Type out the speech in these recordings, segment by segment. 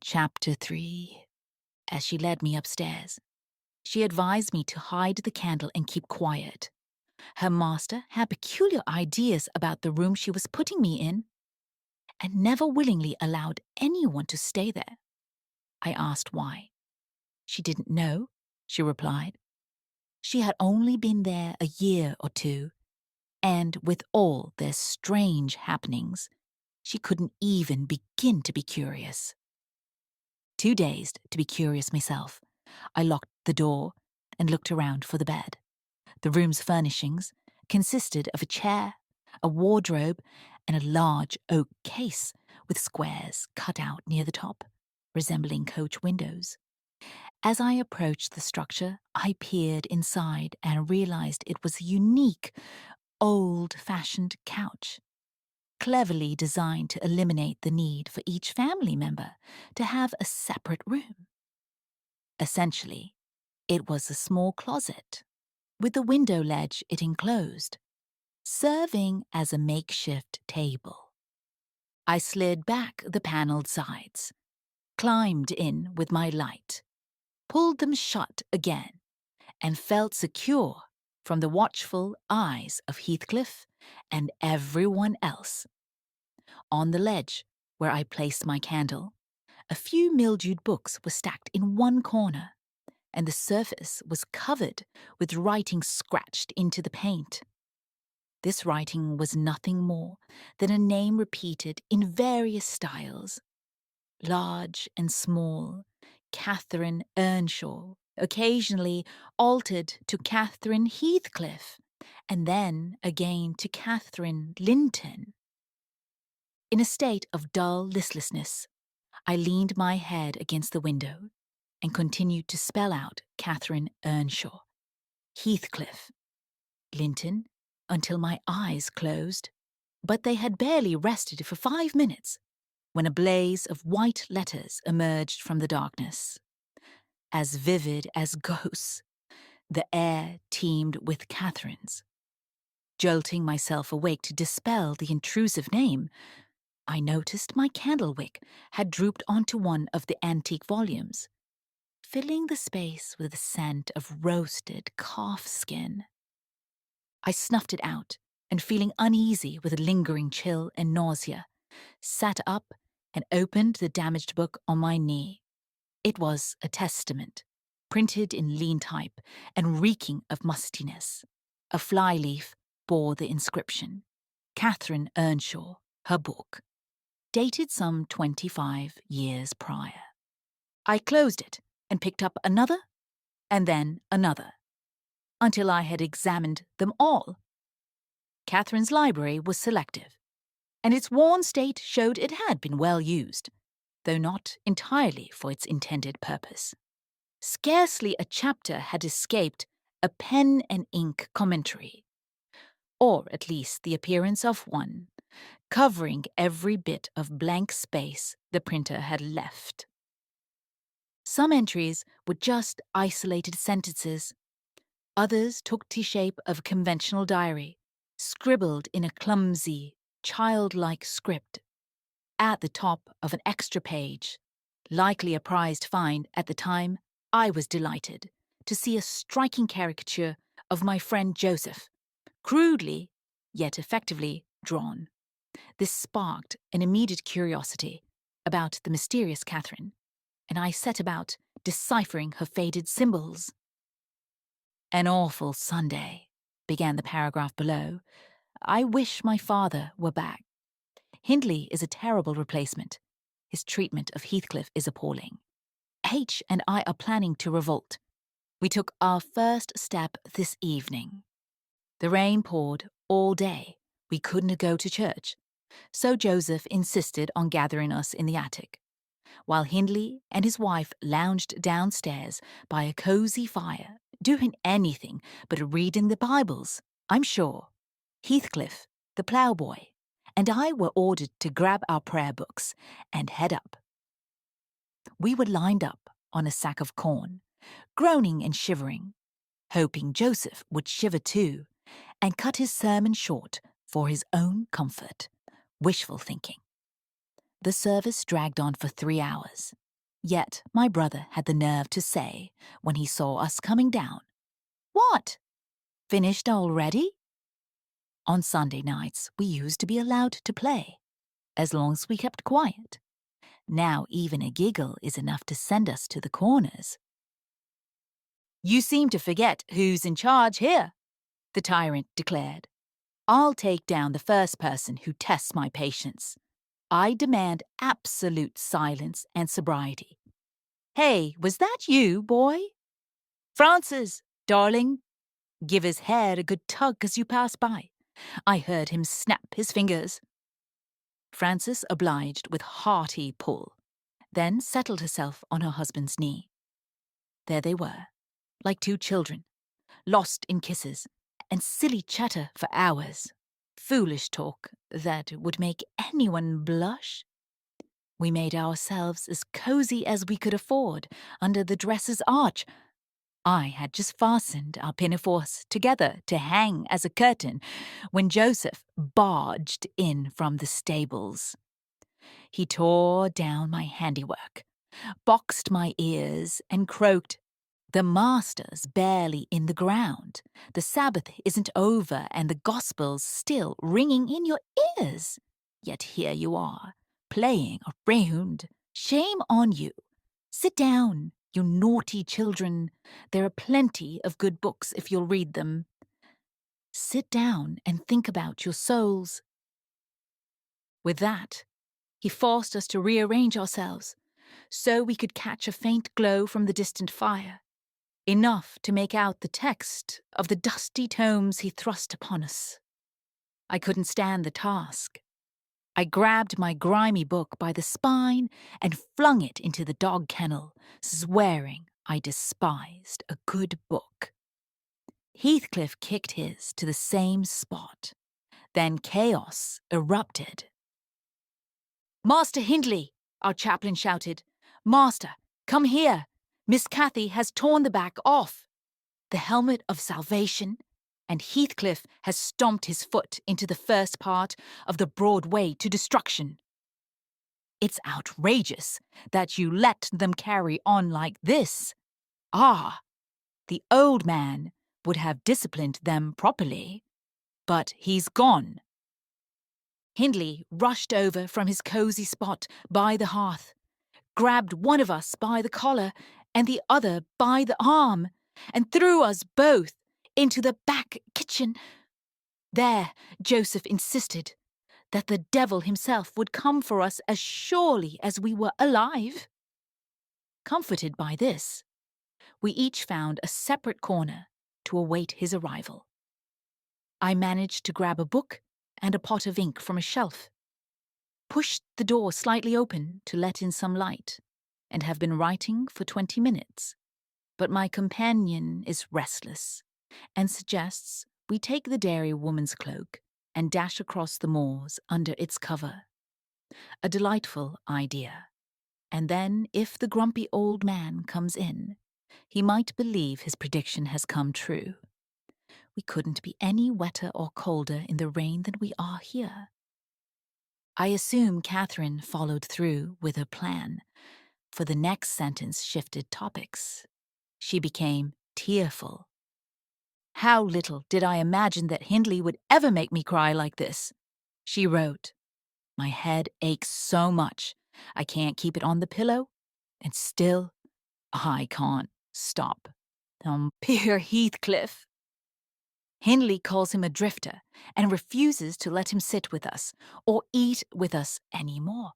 Chapter 3. As she led me upstairs, she advised me to hide the candle and keep quiet. Her master had peculiar ideas about the room she was putting me in, and never willingly allowed anyone to stay there. I asked why. She didn't know, she replied. She had only been there a year or two, and with all their strange happenings, she couldn't even begin to be curious. Too dazed to be curious myself, I locked the door and looked around for the bed. The room's furnishings consisted of a chair, a wardrobe, and a large oak case with squares cut out near the top, resembling coach windows. As I approached the structure, I peered inside and realized it was a unique, old-fashioned couch, cleverly designed to eliminate the need for each family member to have a separate room. Essentially, it was a small closet, with the window ledge it enclosed, serving as a makeshift table. I slid back the paneled sides, climbed in with my light, pulled them shut again, and felt secure from the watchful eyes of Heathcliff and everyone else. On the ledge, where I placed my candle, a few mildewed books were stacked in one corner, and the surface was covered with writing scratched into the paint. This writing was nothing more than a name repeated in various styles. Large and small, Catherine Earnshaw, occasionally altered to Catherine Heathcliff, and then again to Catherine Linton. In a state of dull listlessness, I leaned my head against the window and continued to spell out Catherine Earnshaw, Heathcliff, Linton, until my eyes closed. But they had barely rested for 5 minutes when a blaze of white letters emerged from the darkness. As vivid as ghosts, the air teemed with Catherines. Jolting myself awake to dispel the intrusive name, I noticed my candle wick had drooped onto one of the antique volumes, filling the space with the scent of roasted calf skin. I snuffed it out, and feeling uneasy with a lingering chill and nausea, sat up and opened the damaged book on my knee. It was a testament, printed in lean type and reeking of mustiness. A flyleaf bore the inscription, Catherine Earnshaw, her book, dated some 25 years prior. I closed it and picked up another, and then another, until I had examined them all. Catherine's library was selective, and its worn state showed it had been well used, though not entirely for its intended purpose. Scarcely a chapter had escaped a pen and ink commentary, or at least the appearance of one, covering every bit of blank space the printer had left. Some entries were just isolated sentences. Others took the shape of a conventional diary, scribbled in a clumsy, childlike script. At the top of an extra page, likely a prized find at the time, I was delighted to see a striking caricature of my friend Joseph, crudely, yet effectively drawn. This sparked an immediate curiosity about the mysterious Catherine, and I set about deciphering her faded symbols. "An awful Sunday," began the paragraph below. "I wish my father were back. Hindley is a terrible replacement. His treatment of Heathcliff is appalling. H and I are planning to revolt. We took our first step this evening. The rain poured all day. We couldn't go to church, so Joseph insisted on gathering us in the attic, while Hindley and his wife lounged downstairs by a cozy fire, doing anything but reading the Bibles, I'm sure. Heathcliff, the ploughboy, and I were ordered to grab our prayer books and head up. We were lined up on a sack of corn, groaning and shivering, hoping Joseph would shiver too and cut his sermon short for his own comfort. Wishful thinking. The service dragged on for 3 hours, Yet my brother had the nerve to say, when he saw us coming down, "What? Finished already?" On Sunday nights, we used to be allowed to play, as long as we kept quiet. Now even a giggle is enough to send us to the corners. "You seem to forget who's in charge here," the tyrant declared. "I'll take down the first person who tests my patience. I demand absolute silence and sobriety. Hey, was that you, boy? Francis, darling, give his hair a good tug as you pass by. I heard him snap his fingers." Frances obliged with hearty pull, then settled herself on her husband's knee. There they were, like two children, lost in kisses and silly chatter for hours. Foolish talk that would make anyone blush. We made ourselves as cozy as we could afford under the dresser's arch. I had just fastened our pinafores together to hang as a curtain when Joseph barged in from the stables. He tore down my handiwork, boxed my ears, and croaked, "The master's barely in the ground. The Sabbath isn't over and the gospel's still ringing in your ears. Yet here you are, playing around. Shame on you. Sit down, you naughty children. There are plenty of good books if you'll read them. Sit down and think about your souls." With that, he forced us to rearrange ourselves so we could catch a faint glow from the distant fire, enough to make out the text of the dusty tomes he thrust upon us. I couldn't stand the task. I grabbed my grimy book by the spine and flung it into the dog kennel, swearing I despised a good book. Heathcliff kicked his to the same spot. Then chaos erupted. "Master Hindley," our chaplain shouted. "Master, come here. Miss Cathy has torn the back off. The helmet of salvation, and Heathcliff has stomped his foot into the first part of the broad way to destruction. It's outrageous that you let them carry on like this. Ah, the old man would have disciplined them properly, but he's gone." Hindley rushed over from his cosy spot by the hearth, grabbed one of us by the collar and the other by the arm, and threw us both into the back kitchen. There, Joseph insisted that the devil himself would come for us as surely as we were alive. Comforted by this, we each found a separate corner to await his arrival. I managed to grab a book and a pot of ink from a shelf, pushed the door slightly open to let in some light, and have been writing for 20 minutes. But my companion is restless and suggests we take the dairy woman's cloak and dash across the moors under its cover. A delightful idea. And then, if the grumpy old man comes in, he might believe his prediction has come true. We couldn't be any wetter or colder in the rain than we are here. I assume Catherine followed through with her plan, for the next sentence shifted topics. She became tearful. "How little did I imagine that Hindley would ever make me cry like this," she wrote. "My head aches so much I can't keep it on the pillow, and still I can't stop. Poor Heathcliff. Hindley calls him a drifter and refuses to let him sit with us or eat with us any more.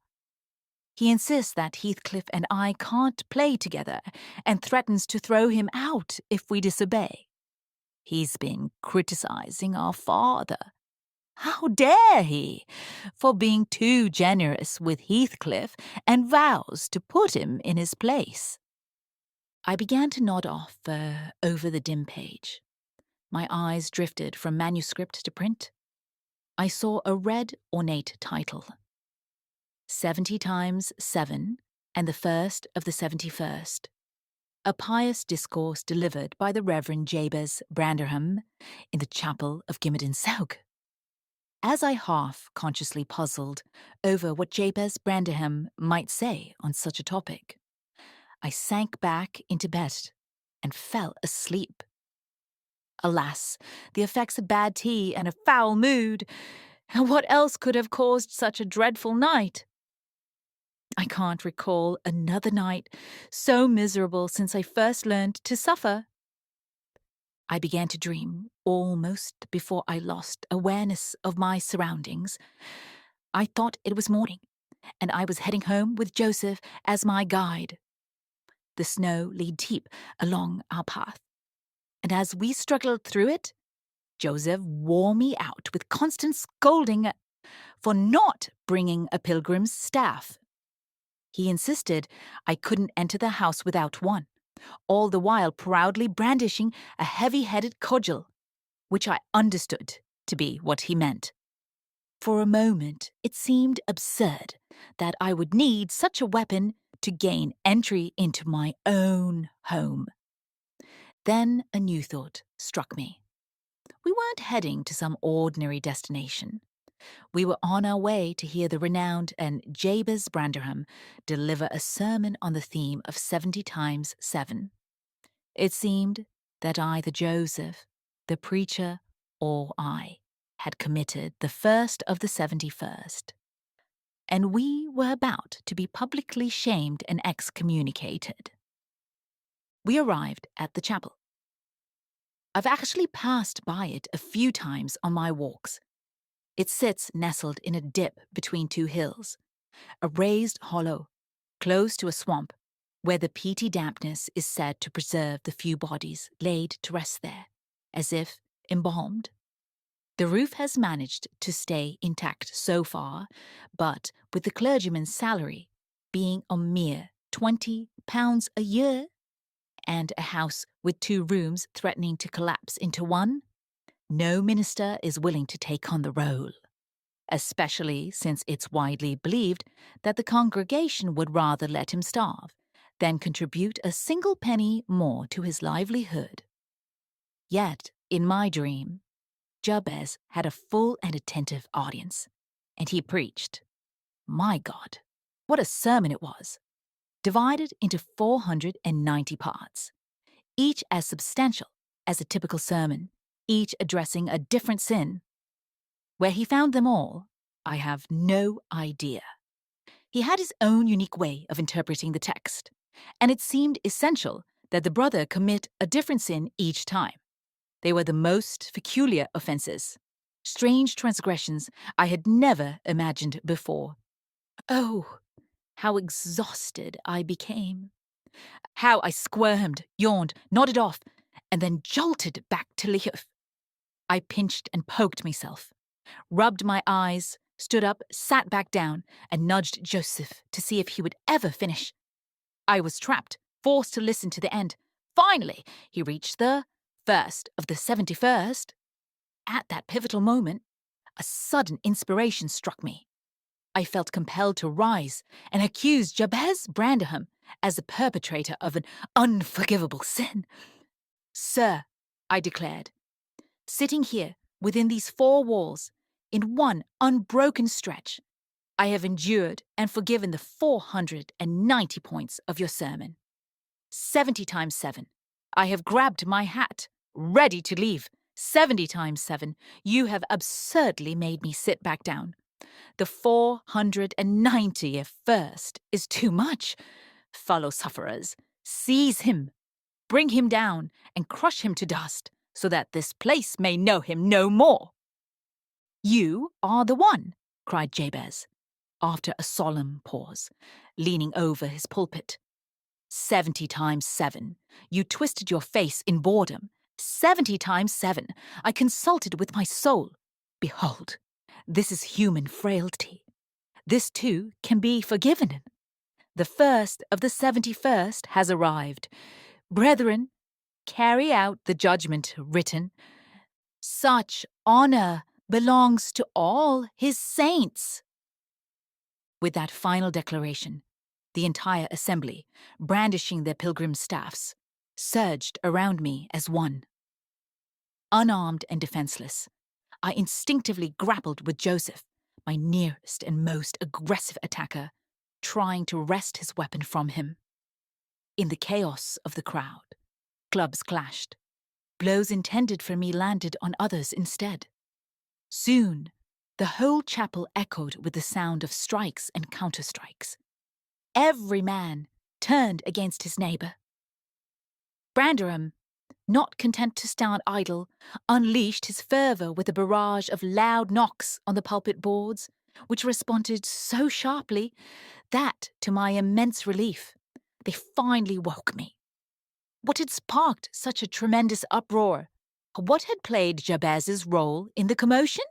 He insists that Heathcliff and I can't play together and threatens to throw him out if we disobey. He's been criticizing our father. How dare he, for being too generous with Heathcliff, and vows to put him in his place." I began to nod off over the dim page. My eyes drifted from manuscript to print. I saw a red, ornate title. 70 times 7, and the first of the 71st. A pious discourse delivered by the Reverend Jabez Branderham in the chapel of Gimmerden Saug. As I half-consciously puzzled over what Jabez Branderham might say on such a topic, I sank back into bed and fell asleep. Alas, the effects of bad tea and a foul mood. And what else could have caused such a dreadful night? I can't recall another night so miserable since I first learned to suffer. I began to dream almost before I lost awareness of my surroundings. I thought it was morning, and I was heading home with Joseph as my guide. The snow lay deep along our path, and as we struggled through it, Joseph wore me out with constant scolding for not bringing a pilgrim's staff. He insisted I couldn't enter the house without one, all the while proudly brandishing a heavy-headed cudgel, which I understood to be what he meant. For a moment, it seemed absurd that I would need such a weapon to gain entry into my own home. Then a new thought struck me. We weren't heading to some ordinary destination. We were on our way to hear the renowned and Jabez Branderham deliver a sermon on the theme of 70 times 7. It seemed that either Joseph, the preacher, or I had committed the first of the 71st, and we were about to be publicly shamed and excommunicated. We arrived at the chapel. I've actually passed by it a few times on my walks. It sits nestled in a dip between two hills, a raised hollow, close to a swamp, where the peaty dampness is said to preserve the few bodies laid to rest there, as if embalmed. The roof has managed to stay intact so far, but with the clergyman's salary being a mere £20 a year, and a house with 2 rooms threatening to collapse into one, no minister is willing to take on the role, especially since it's widely believed that the congregation would rather let him starve than contribute a single penny more to his livelihood. Yet, in my dream, Jabez had a full and attentive audience, and he preached. My God, what a sermon it was! Divided into 490 parts, each as substantial as a typical sermon, each addressing a different sin. Where he found them all, I have no idea. He had his own unique way of interpreting the text, and it seemed essential that the brother commit a different sin each time. They were the most peculiar offences, strange transgressions I had never imagined before. Oh, how exhausted I became. How I squirmed, yawned, nodded off, and then jolted back to life. I pinched and poked myself, rubbed my eyes, stood up, sat back down, and nudged Joseph to see if he would ever finish. I was trapped, forced to listen to the end. Finally, he reached the first of the 71st. At that pivotal moment, a sudden inspiration struck me. I felt compelled to rise and accuse Jabez Branderham as the perpetrator of an unforgivable sin. Sir, I declared, sitting here within these 4 walls, in one unbroken stretch, I have endured and forgiven the 490 points of your sermon. 70 times 7. I have grabbed my hat, ready to leave. 70 times 7. You have absurdly made me sit back down. The 490th first is too much. Fellow sufferers, seize him, bring him down, and crush him to dust, so that this place may know him no more. You are the one, cried Jabez, after a solemn pause, leaning over his pulpit. 70 times 7. You twisted your face in boredom. 70 times 7. I consulted with my soul. Behold, this is human frailty. This too can be forgiven. The first of the 71st has arrived. Brethren, carry out the judgment written. Such honor belongs to all his saints. With that final declaration, the entire assembly, brandishing their pilgrim staffs, surged around me as one. Unarmed and defenseless, I instinctively grappled with Joseph, my nearest and most aggressive attacker, trying to wrest his weapon from him. In the chaos of the crowd, clubs clashed. Blows intended for me landed on others instead. Soon, the whole chapel echoed with the sound of strikes and counter-strikes. Every man turned against his neighbour. Branderham, not content to stand idle, unleashed his fervour with a barrage of loud knocks on the pulpit boards, which responded so sharply that, to my immense relief, they finally woke me. What had sparked such a tremendous uproar? What had played Jabez's role in the commotion?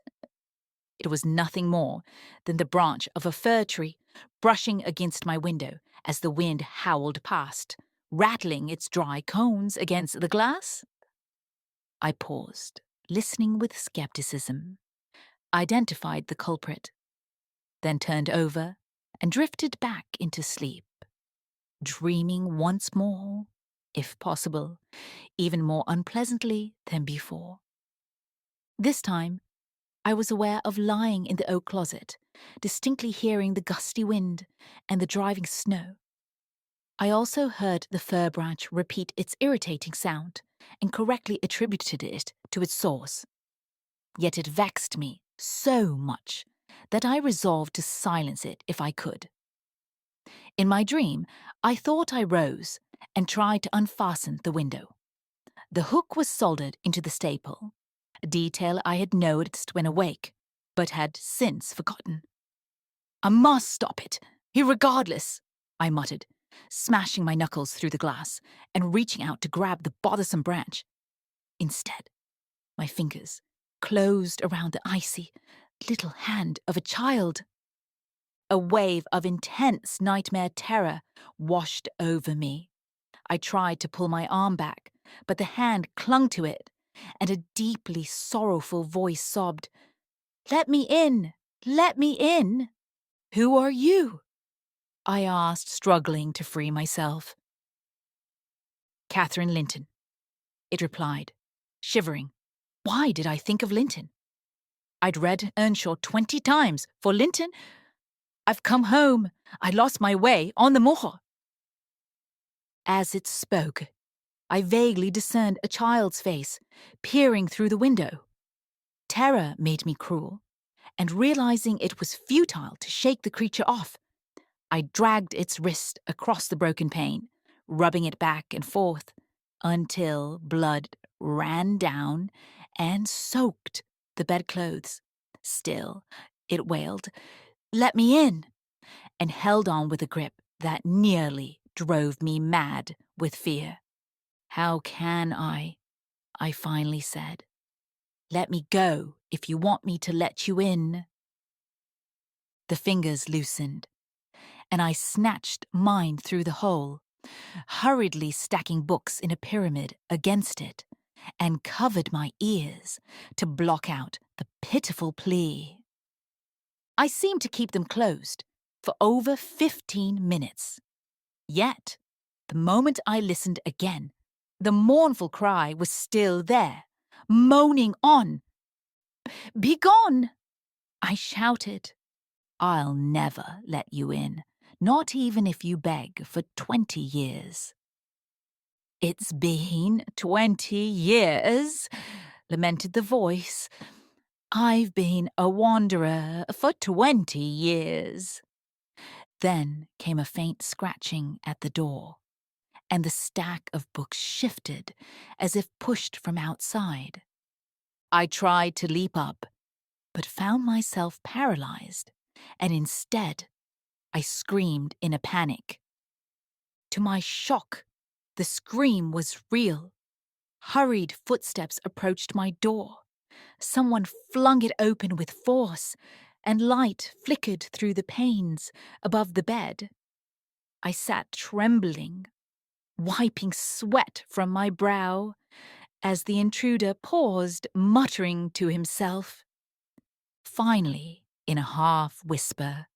It was nothing more than the branch of a fir tree brushing against my window as the wind howled past, rattling its dry cones against the glass. I paused, listening with skepticism, identified the culprit, then turned over and drifted back into sleep, dreaming once more, if possible, even more unpleasantly than before. This time, I was aware of lying in the oak closet, distinctly hearing the gusty wind and the driving snow. I also heard the fir branch repeat its irritating sound and correctly attributed it to its source. Yet it vexed me so much that I resolved to silence it if I could. In my dream, I thought I rose and tried to unfasten the window. The hook was soldered into the staple, a detail I had noticed when awake, but had since forgotten. "I must stop it, irregardless," I muttered, smashing my knuckles through the glass and reaching out to grab the bothersome branch. Instead, my fingers closed around the icy little hand of a child. A wave of intense nightmare terror washed over me. I tried to pull my arm back, but the hand clung to it, and a deeply sorrowful voice sobbed, "Let me in! Let me in!" "Who are you?" I asked, struggling to free myself. "Catherine Linton," it replied, shivering. Why did I think of Linton? I'd read Earnshaw 20 times. For Linton, "I've come home. I lost my way on the moor." As it spoke, I vaguely discerned a child's face peering through the window. Terror made me cruel, and realizing it was futile to shake the creature off, I dragged its wrist across the broken pane, rubbing it back and forth until blood ran down and soaked the bedclothes. Still, it wailed, "Let me in," and held on with a grip that nearly drove me mad with fear. "How can I finally said. "Let me go if you want me to let you in." The fingers loosened, and I snatched mine through the hole, hurriedly stacking books in a pyramid against it, and covered my ears to block out the pitiful plea. I seemed to keep them closed for over 15 minutes. Yet, the moment I listened again, the mournful cry was still there, moaning on. "Begone!" I shouted. "I'll never let you in, not even if you beg for 20 years. "It's been 20 years, lamented the voice. "I've been a wanderer for 20 years. Then came a faint scratching at the door, and the stack of books shifted as if pushed from outside. I tried to leap up, but found myself paralyzed, and instead I screamed in a panic. To my shock, the scream was real. Hurried footsteps approached my door. Someone flung it open with force, and light flickered through the panes above the bed. I sat trembling, wiping sweat from my brow, as the intruder paused, muttering to himself. Finally, in a half whisper,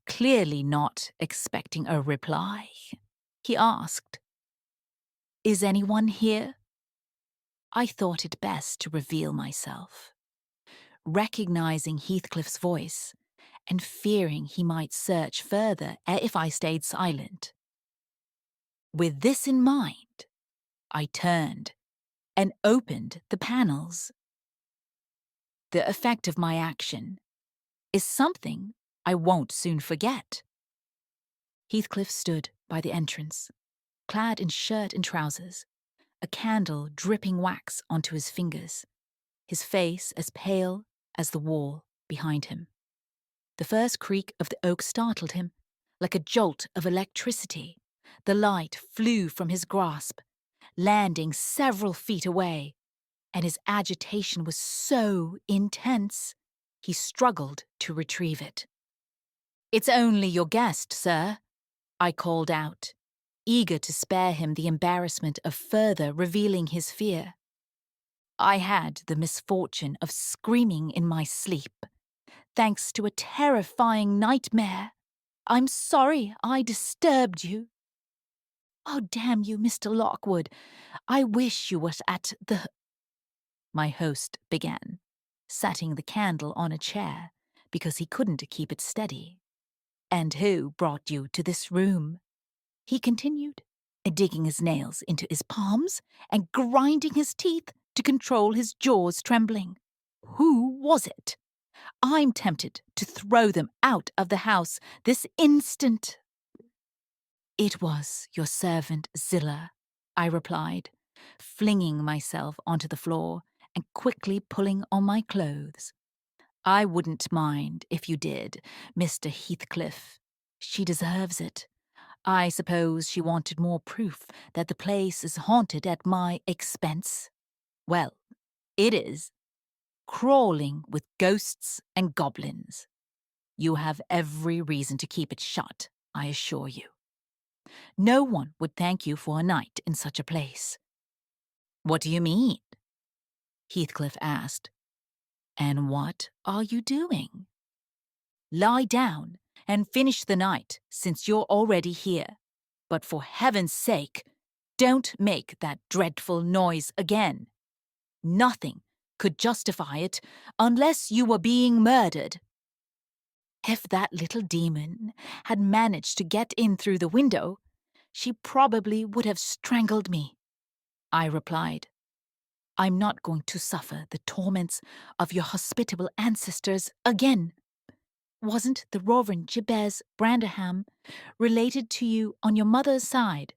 clearly not expecting a reply, he asked, "Is anyone here?" I thought it best to reveal myself. Recognizing Heathcliff's voice, and fearing he might search further if I stayed silent, With this in mind, I turned and opened the panels. The effect of my action is something I won't soon forget. Heathcliff stood by the entrance, clad in shirt and trousers, a candle dripping wax onto his fingers, his face as pale as the wall behind him. The first creak of the oak startled him, like a jolt of electricity. The light flew from his grasp, landing several feet away, and his agitation was so intense, he struggled to retrieve it. "It's only your guest, sir," I called out, eager to spare him the embarrassment of further revealing his fear. I had the misfortune of screaming in my sleep, thanks to a terrifying nightmare. "I'm sorry I disturbed you." "Oh, damn you, Mr. Lockwood. I wish you were at the—" my host began, setting the candle on a chair because he couldn't keep it steady. "And who brought you to this room?" he continued, digging his nails into his palms and grinding his teeth to control his jaws trembling. "Who was it? I'm tempted to throw them out of the house this instant." "It was your servant Zillah," I replied, flinging myself onto the floor and quickly pulling on my clothes. "I wouldn't mind if you did, Mr. Heathcliff. She deserves it. I suppose she wanted more proof that the place is haunted at my expense. Well, it is. Crawling with ghosts and goblins. You have every reason to keep it shut, I assure you. No one would thank you for a night in such a place." "What do you mean?" Heathcliff asked. "And what are you doing?" "Lie down and finish the night, since you're already here. But for heaven's sake, don't make that dreadful noise again. Nothing could justify it unless you were being murdered." "If that little demon had managed to get in through the window, she probably would have strangled me," I replied. "I'm not going to suffer the torments of your hospitable ancestors again. Wasn't the Reverend Jabez Branderham related to you on your mother's side?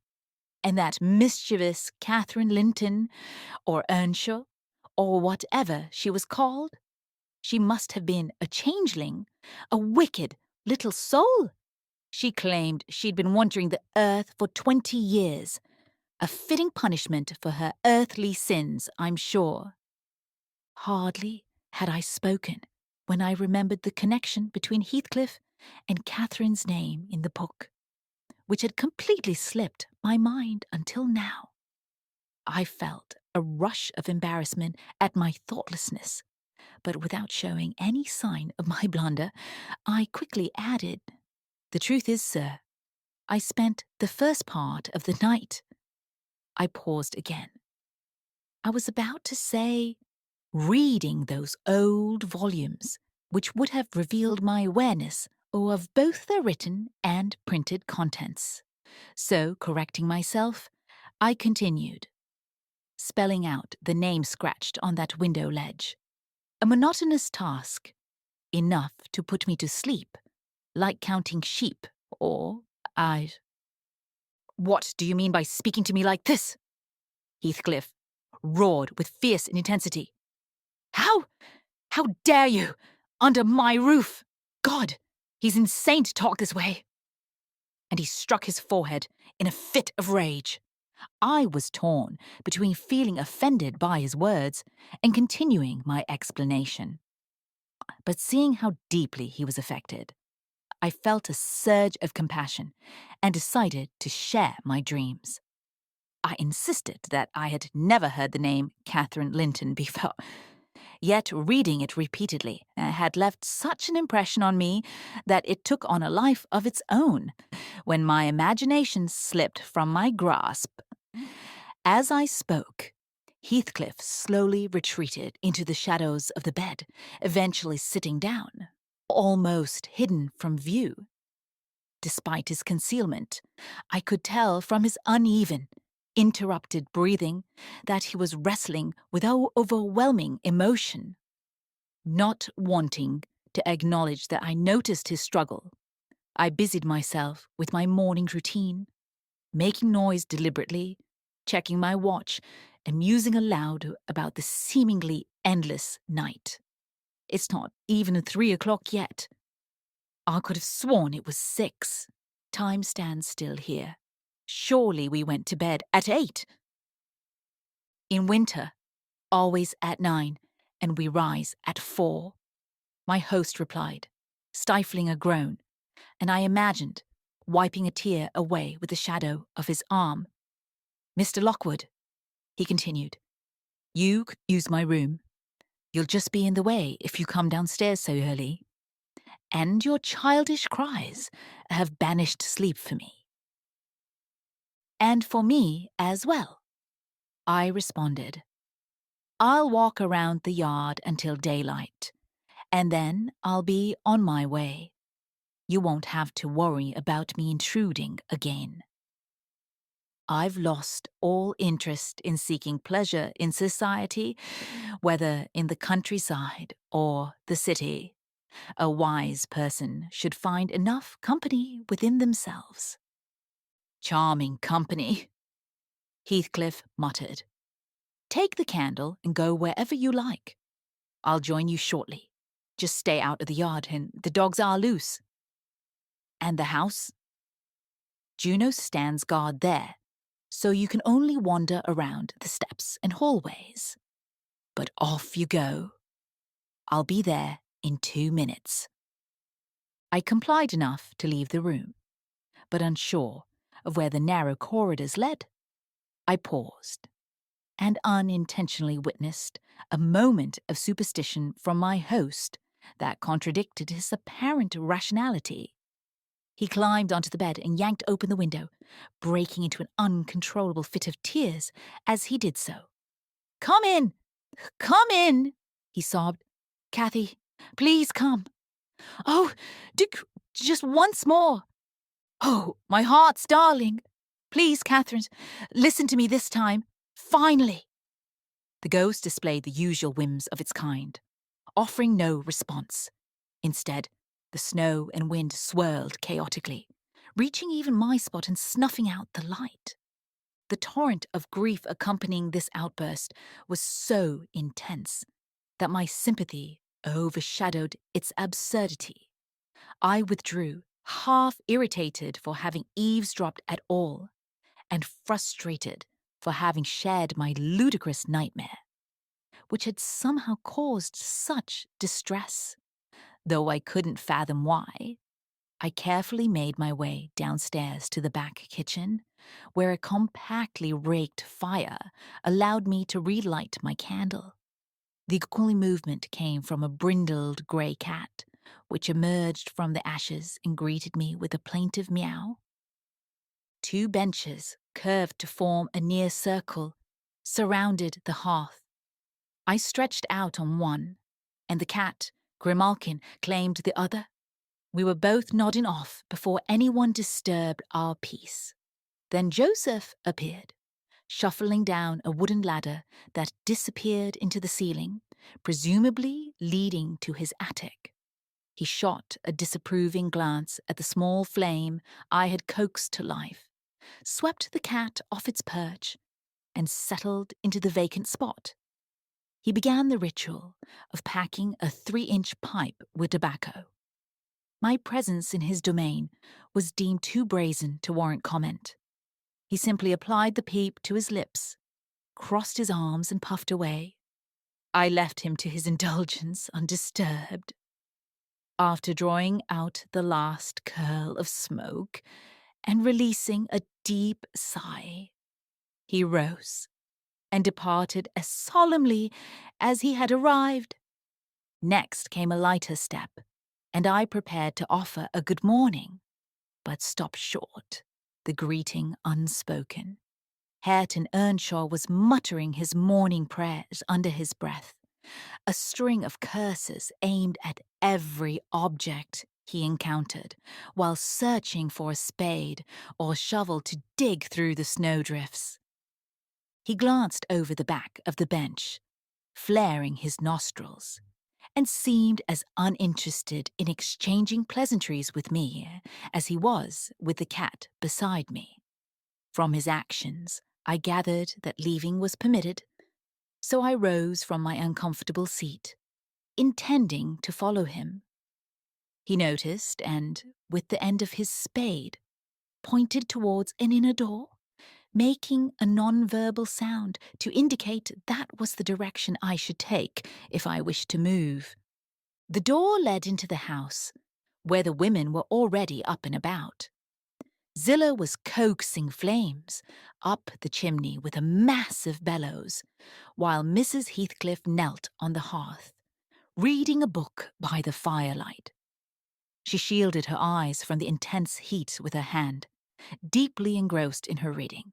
And that mischievous Catherine Linton, or Earnshaw, or whatever she was called? She must have been a changeling, a wicked little soul. She claimed she'd been wandering the earth for 20 years. A fitting punishment for her earthly sins, I'm sure." Hardly had I spoken when I remembered the connection between Heathcliff and Catherine's name in the book, which had completely slipped my mind until now. I felt a rush of embarrassment at my thoughtlessness, but without showing any sign of my blunder, I quickly added, "The truth is, sir, I spent the first part of the night—" I paused again. I was about to say, reading those old volumes, which would have revealed my awareness of both their written and printed contents. So, correcting myself, I continued, spelling out the name scratched on that window ledge. A monotonous task, enough to put me to sleep, like counting sheep, or I... "What do you mean by speaking to me like this?" Heathcliff roared with fierce intensity. How dare you? Under my roof! God, he's insane to talk this way." And he struck his forehead in a fit of rage. I was torn between feeling offended by his words and continuing my explanation. But seeing how deeply he was affected, I felt a surge of compassion and decided to share my dreams. I insisted that I had never heard the name Catherine Linton before. Yet reading it repeatedly had left such an impression on me that it took on a life of its own when my imagination slipped from my grasp. As I spoke, Heathcliff slowly retreated into the shadows of the bed, eventually sitting down, almost hidden from view. despite his concealment. I could tell from his uneven, interrupted breathing that he was wrestling with overwhelming emotion. Not wanting to acknowledge that I noticed his struggle, I busied myself with my morning routine, making noise deliberately, checking my watch, and musing aloud about the seemingly endless night. It's not even 3 o'clock yet. I could have sworn it was 6. Time stands still here. Surely we went to bed at 8. In winter, always at 9, and we rise at 4. My host replied, stifling a groan, and I imagined wiping a tear away with the shadow of his arm. Mr. Lockwood, he continued, you could use my room. You'll just be in the way if you come downstairs so early. And your childish cries have banished sleep for me. And for me as well, I responded. I'll walk around the yard until daylight, and then I'll be on my way. You won't have to worry about me intruding again. I've lost all interest in seeking pleasure in society, whether in the countryside or the city. A wise person should find enough company within themselves. Charming company, Heathcliff muttered. Take the candle and go wherever you like. I'll join you shortly. Just stay out of the yard, and the dogs are loose. And the house? Juno stands guard there, so you can only wander around the steps and hallways. But off you go. I'll be there in 2 minutes. I complied enough to leave the room, but unsure of where the narrow corridors led. I paused and unintentionally witnessed a moment of superstition from my host that contradicted his apparent rationality. He climbed onto the bed and yanked open the window, breaking into an uncontrollable fit of tears as he did so. Come in! Come in! He sobbed. Kathy, please come. Oh, Dick, just once more. Oh, my heart's darling. Please, Catherine, listen to me this time. Finally. The ghost displayed the usual whims of its kind, offering no response. Instead, the snow and wind swirled chaotically, reaching even my spot and snuffing out the light. The torrent of grief accompanying this outburst was so intense that my sympathy overshadowed its absurdity. I withdrew, half irritated for having eavesdropped at all, and frustrated for having shared my ludicrous nightmare, which had somehow caused such distress. Though I couldn't fathom why, I carefully made my way downstairs to the back kitchen, where a compactly raked fire allowed me to relight my candle. The only movement came from a brindled grey cat, which emerged from the ashes and greeted me with a plaintive meow. 2 benches, curved to form a near circle, surrounded the hearth. I stretched out on one, and the cat, Grimalkin, claimed the other. We were both nodding off before anyone disturbed our peace. Then Joseph appeared, shuffling down a wooden ladder that disappeared into the ceiling, presumably leading to his attic. He shot a disapproving glance at the small flame I had coaxed to life, swept the cat off its perch, and settled into the vacant spot. He began the ritual of packing a 3-inch pipe with tobacco. My presence in his domain was deemed too brazen to warrant comment. He simply applied the pipe to his lips, crossed his arms and puffed away. I left him to his indulgence undisturbed. After drawing out the last curl of smoke and releasing a deep sigh, he rose and departed as solemnly as he had arrived. Next came a lighter step, and I prepared to offer a good morning, but stopped short, the greeting unspoken. Hareton Earnshaw was muttering his morning prayers under his breath, a string of curses aimed at every object he encountered while searching for a spade or shovel to dig through the snowdrifts. He glanced over the back of the bench, flaring his nostrils, and seemed as uninterested in exchanging pleasantries with me as he was with the cat beside me. From his actions, I gathered that leaving was permitted, so I rose from my uncomfortable seat, intending to follow him. He noticed and, with the end of his spade, pointed towards an inner door, making a non-verbal sound to indicate that was the direction I should take if I wished to move. The door led into the house, where the women were already up and about. Zillah was coaxing flames up the chimney with a massive bellows, while Mrs. Heathcliff knelt on the hearth, reading a book by the firelight. She shielded her eyes from the intense heat with her hand, deeply engrossed in her reading,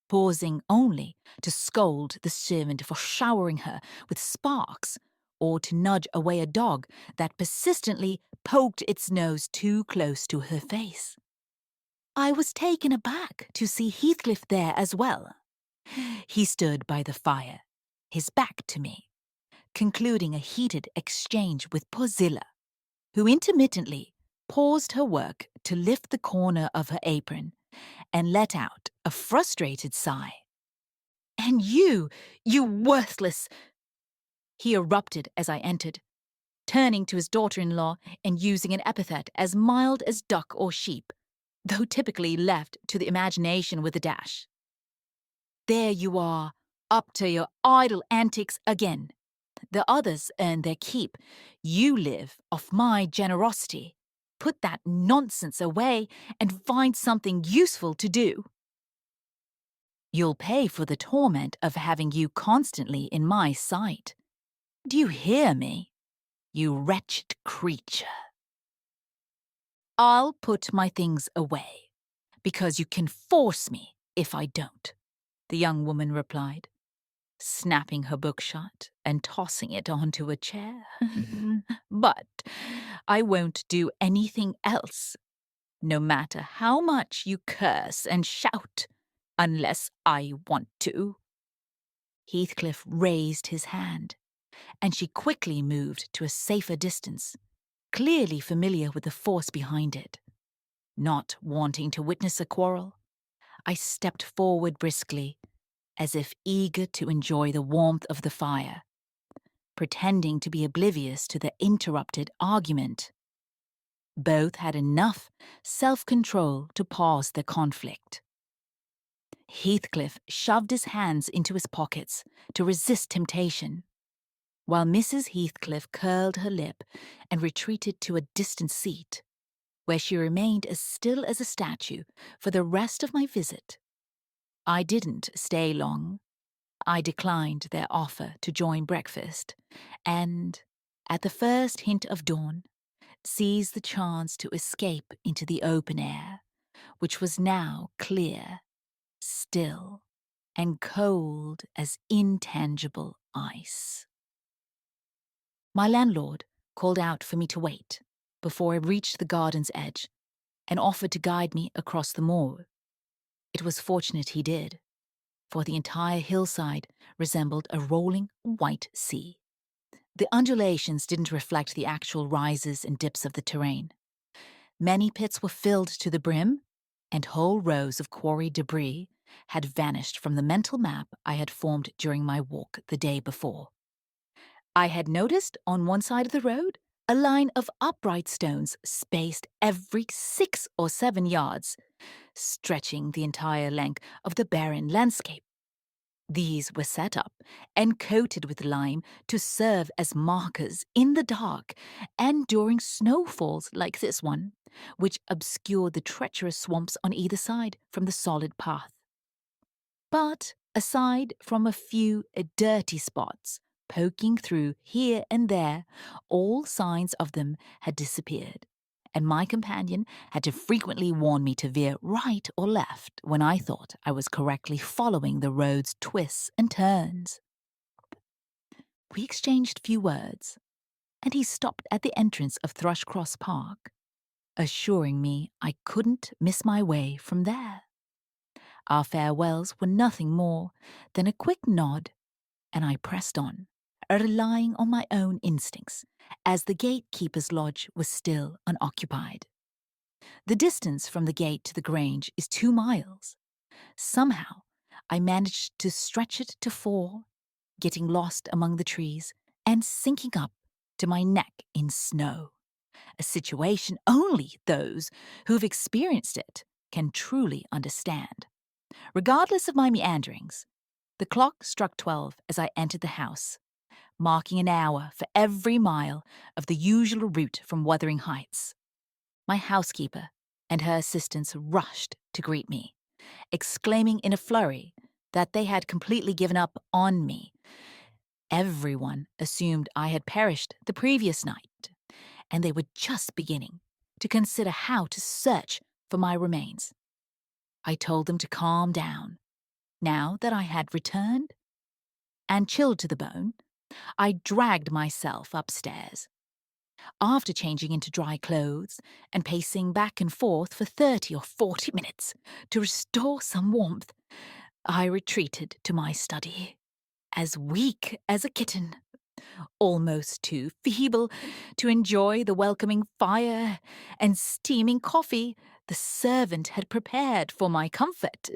pausing only to scold the servant for showering her with sparks or to nudge away a dog that persistently poked its nose too close to her face. I was taken aback to see Heathcliff there as well. He stood by the fire, his back to me, concluding a heated exchange with poor Zillah, who intermittently paused her work to lift the corner of her apron and let out a frustrated sigh. "And you worthless—" he erupted as I entered, turning to his daughter-in-law and using an epithet as mild as duck or sheep, though typically left to the imagination with a dash. "There you are, up to your idle antics again. The others earn their keep. You live off my generosity. Put that nonsense away and find something useful to do. You'll pay for the torment of having you constantly in my sight. Do you hear me, you wretched creature?" "I'll put my things away, because you can force me if I don't," the young woman replied, snapping her book shut and tossing it onto a chair. "But I won't do anything else, no matter how much you curse and shout, unless I want to." Heathcliff raised his hand, and she quickly moved to a safer distance, clearly familiar with the force behind it. Not wanting to witness a quarrel, I stepped forward briskly, as if eager to enjoy the warmth of the fire, pretending to be oblivious to the interrupted argument. Both had enough self-control to pause the conflict. Heathcliff shoved his hands into his pockets to resist temptation, while Mrs. Heathcliff curled her lip and retreated to a distant seat, where she remained as still as a statue for the rest of my visit. I didn't stay long. I declined their offer to join breakfast, and, at the first hint of dawn, seized the chance to escape into the open air, which was now clear, still, and cold as intangible ice. My landlord called out for me to wait before I reached the garden's edge, and offered to guide me across the moor. It was fortunate he did, for the entire hillside resembled a rolling white sea. The undulations didn't reflect the actual rises and dips of the terrain. Many pits were filled to the brim, and whole rows of quarried debris had vanished from the mental map I had formed during my walk the day before. I had noticed on one side of the road a line of upright stones spaced every 6 or 7 yards, stretching the entire length of the barren landscape. These were set up and coated with lime to serve as markers in the dark and during snowfalls like this one, which obscured the treacherous swamps on either side from the solid path. But aside from a few dirty spots poking through here and there, all signs of them had disappeared, and my companion had to frequently warn me to veer right or left when I thought I was correctly following the road's twists and turns. We exchanged few words, and he stopped at the entrance of Thrushcross Park, assuring me I couldn't miss my way from there. Our farewells were nothing more than a quick nod, and I pressed on, relying on my own instincts, as the gatekeeper's lodge was still unoccupied. The distance from the gate to the Grange is 2 miles. Somehow, I managed to stretch it to 4, getting lost among the trees and sinking up to my neck in snow, a situation only those who've experienced it can truly understand. Regardless of my meanderings, the clock struck 12 as I entered the house, marking an hour for every mile of the usual route from Wuthering Heights. My housekeeper and her assistants rushed to greet me, exclaiming in a flurry that they had completely given up on me. Everyone assumed I had perished the previous night, and they were just beginning to consider how to search for my remains. I told them to calm down. Now that I had returned and chilled to the bone, I dragged myself upstairs. After changing into dry clothes and pacing back and forth for 30 or 40 minutes to restore some warmth, I retreated to my study, as weak as a kitten, almost too feeble to enjoy the welcoming fire and steaming coffee the servant had prepared for my comfort.